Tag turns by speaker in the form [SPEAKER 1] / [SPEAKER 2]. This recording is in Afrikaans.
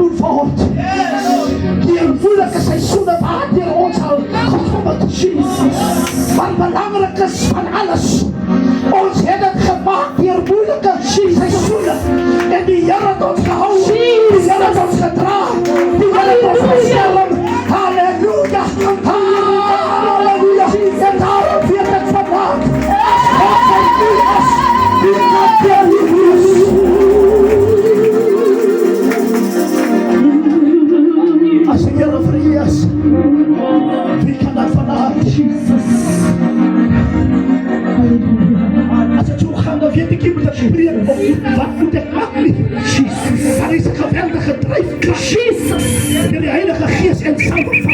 [SPEAKER 1] doen vir ons. Deur moeilike seisoene waardeur ons sal gekom het, Jesus. Wat belangrik is van alles, ons het dit gemaak deur moeilike seisoene. En die Here het ons gehou, die Here het ons gedra, die Here het ons beskerm. Halleluja, halleluja. En daarom weet ek vandaag, God by u is, wie kan teen u wees? As die Here vir u is, wie kan dat vandaag? Jesus. As het zo gaat, dan weet ik, je moet het spreken. Wat moet ik maken? Jesus. Daar is een geweldige drijfkracht. Jesus. En de Heilige Geest en salving